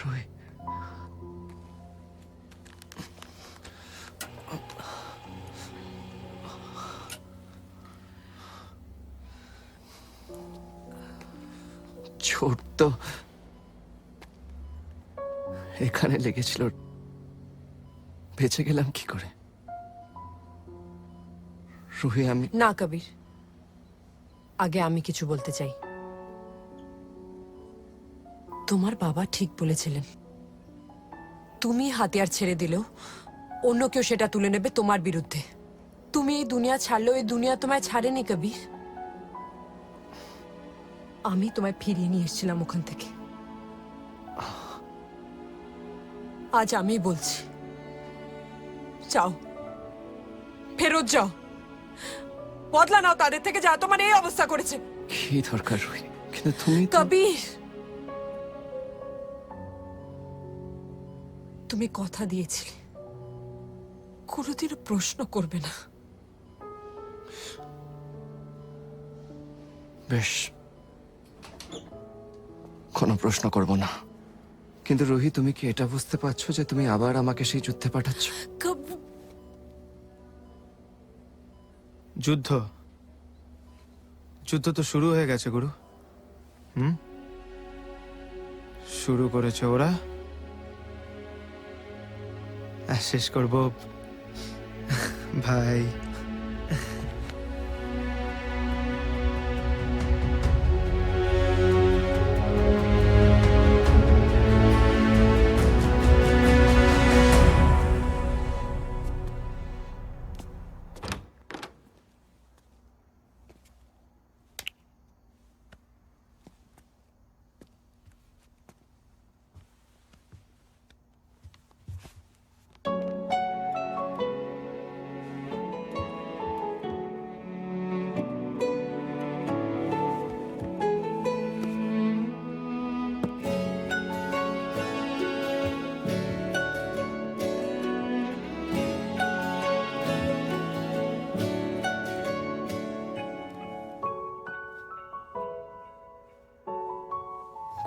রুহি, চোট তো এখানে লেগেছিল, বেঁচে গেলাম কি করে? রুহি, আমি না কবির, আগে আমি কিছু বলতে চাই। তোমার বাবা ঠিক বলেছিলেন, তুমি হাতিয়ার ছেড়ে দিলেও অন্য কেউ সেটা তুলে নেবে তোমার বিরুদ্ধে। তুমি এই দুনিয়া ছাড়লেও এই দুনিয়া তোমায় ছাড়েনি কবির। আমি তোমায় ফিরিয়ে নিয়ে এসেছিলাম ওখান থেকে। আজ আমি বলছি, যাও, ফেরত যাও, বদলা নাও তাদের থেকে যা তোমার এই অবস্থা করেছে। কি দরকার রুহি? কিন্তু তুমি তো কবির, তুমি কথা দিয়েছিলে কোনোদিনও প্রশ্ন করবে না। বেশ, কোনো প্রশ্ন করব না। কিন্তু রুহি, তুমি কি এটা বুঝতে পারছো যে তুমি আবার আমাকে সেই যুদ্ধে পাঠাচ্ছ? যুদ্ধ যুদ্ধ তো শুরু হয়ে গেছে গুরু। শুরু করেছে ওরা, আর শেষ করব ভাই।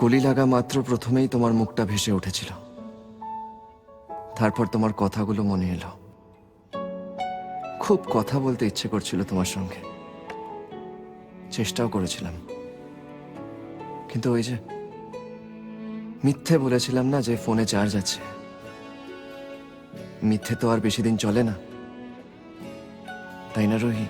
গুলি লাগা মাত্র প্রথমেই তোমার মুখটা ভেসে উঠেছিল, তারপর তোমার কথাগুলো মনে এলো। খুব কথা বলতে ইচ্ছে করছিল তোমার সঙ্গে, চেষ্টাও করেছিলাম, কিন্তু ওই যে মিথ্যে বলেছিলাম না যে ফোনে চার্জ আছে, মিথ্যে তো আর বেশি দিন চলে না, তাই না রুহি?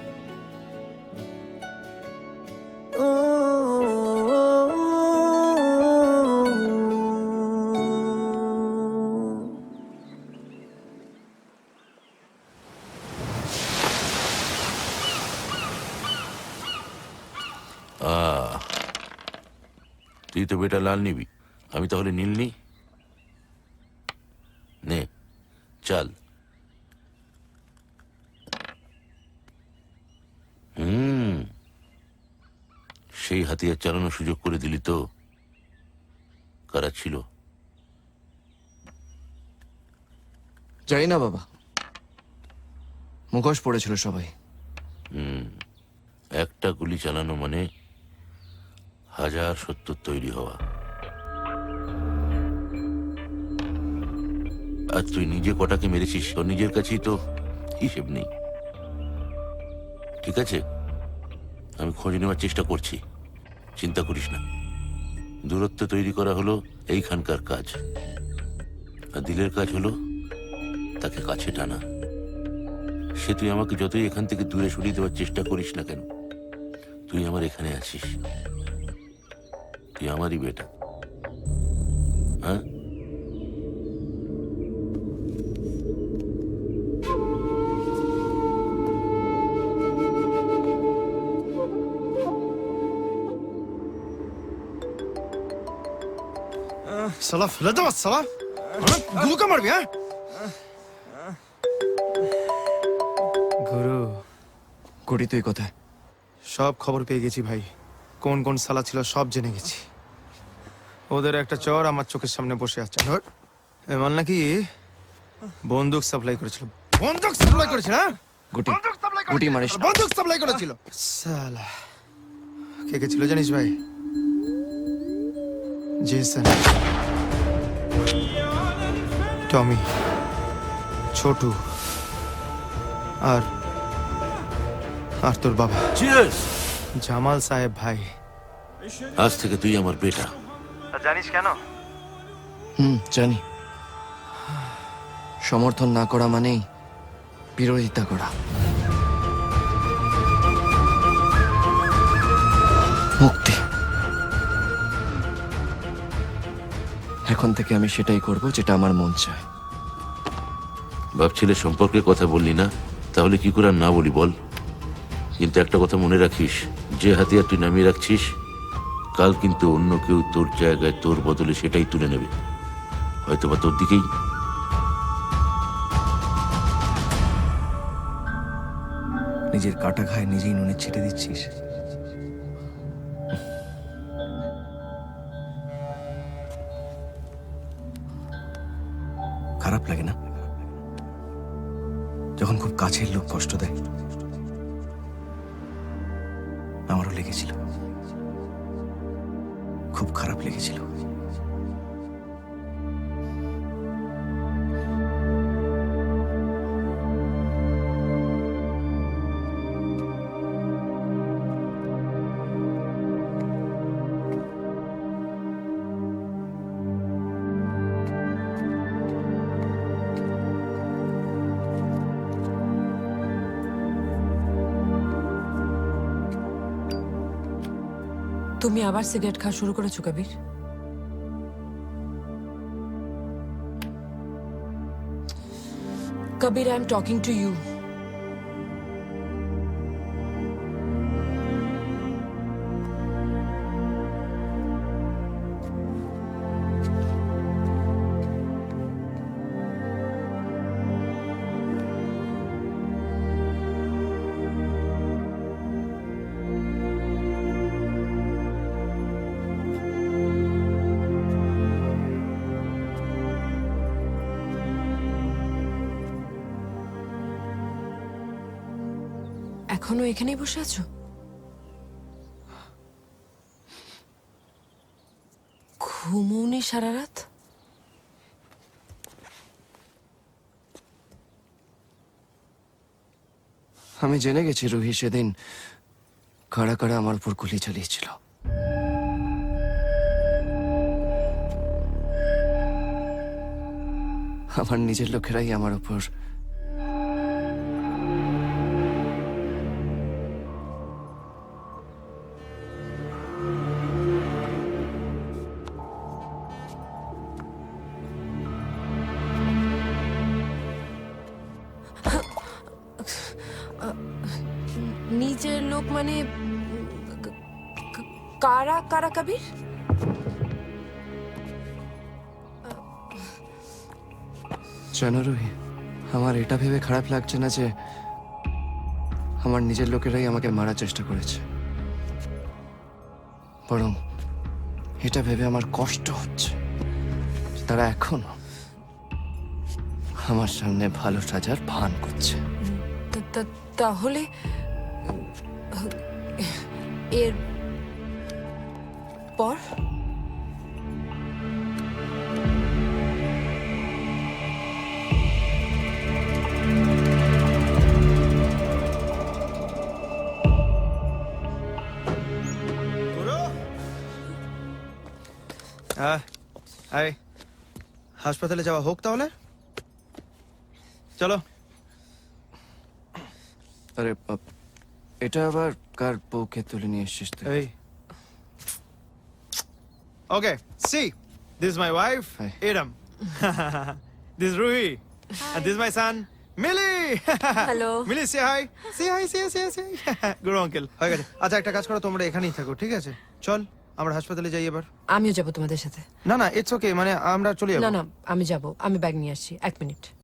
তুই তো বেটা লাল নিবি, আমি তাহলে নীল নি। নে চাল। সেই হাতিয়ার চালানোর সুযোগ করে দিলি তো। কারা ছিল? জানি না বাবা, মুখোশ পড়েছিল সবাই। একটা গুলি চালানো মানে 1000 সত্য তৈরি হওয়া। আর তুই নিজে কটাকে মেরেছিস ওর নিজের কাছেই তো হিসেব নেই। ঠিক আছে, আমি খোঁজ নেওয়ার চেষ্টা করছি, চিন্তা করিস না। দূরত্ব তৈরি করা হলো এইখানকার কাজ, আর দিলের কাজ হলো তাকে কাছে টানা। সে তুই আমাকে যতই এখান থেকে দূরে সরিয়ে দেওয়ার চেষ্টা করিস না কেন, তুই আমার এখানে আছিস, তুই আমারই বেটা। হ্যাঁ, সালা ফেলে দেওয়া, সালা গুরুকে মারবি? হ্যাঁ গুরু, করি তুই কোথায়? সব খবর পেয়ে গেছি ভাই। কোন কোন সালা ছিল সব জেনে গেছি। ওদের একটা চর আমার চোখের সামনে বসে আছে। এমন নাকি বন্দুক সাপ্লাই করেছিল। বন্দুক সাপ্লাই করেছিল? হ্যাঁ, গুটি গুটি মারিস না। বন্দুক সাপ্লাই করেছিল সালা। কে কে ছিল জানিস ভাই? জেসন। টমি, ছোটু আর আর তোর বাবা চিয়ার্স! জামাল সাহেব ভাই। আজ থেকে তুই আমার বেটা। জানিস কেন? জানি। সমর্থন না করা মানেই বিরোধিতা করা, মুক্তি। এখন থেকে আমি সেটাই করব যেটা আমার মন চায়। বাপ ছেলে সম্পর্কে কথা বললি না, তাহলে কি করে আর না বলি বল? কিন্তু একটা কথা মনে রাখিস, যে হাতিয়ার তুই নামিয়ে রাখছিস, কাল কিন্তু অন্য কেউ তোর জায়গায় তোর বদলে সেটাই তুলে নেবে, হয়তোবা তোর দিকেই। নিজের কাটা ঘায়ে নিজেই নুনে ছিটে দিচ্ছিস। খারাপ লাগে না যখন খুব কাছের লোক কষ্ট দেয়? আমারও লেগেছিল, খুব খারাপ লেগেছিল। তুমি আবার সিগারেট খাওয়া শুরু করেছো Kabir? Kabir, I am talking to you. এখনো এখানেই বসে আছো? ঘুমোওনি সারা রাত? আমি জেনে গেছি রুহি সেদিন কারা কারা আমার উপর গুলি চালিয়েছিল। আমার নিজের লোকেরাই আমার উপর নিজের লোক মানে কারা কারা কবির? জানো রুহি, আমার এটা ভেবে খারাপ লাগছে না যে আমার নিজের লোকেরাই আমাকে মারার চেষ্টা করেছে, বরং এটা ভেবে আমার কষ্ট হচ্ছে যে তারা এখনো আমার সামনে ভালো সাজার ভান করছে। তাহলে এর পর আয়, হাসপাতালে যাওয়া হোক তাহলে। চলো। আরে এটা আবার কার বউকে তুলে নিয়ে এসছিস তুই? এই okay, see this is my wife Hi. এরম, this Ruhi, and this is my son Mili. Hello. Mili, say hi, say hi, say good uncle. হয়ে গেছে। আচ্ছা একটা কাজ করো, তোমরা এখানেই থাকো, ঠিক আছে? চল আমরা হাসপাতালে যাই এবার। আমিও যাব তোমাদের সাথে। না না, ইটস ওকে, মানে আমরা চলে না যাবো। না, আমি যাব, আমি ব্যাগ নিয়ে আসছি, 1 মিনিট।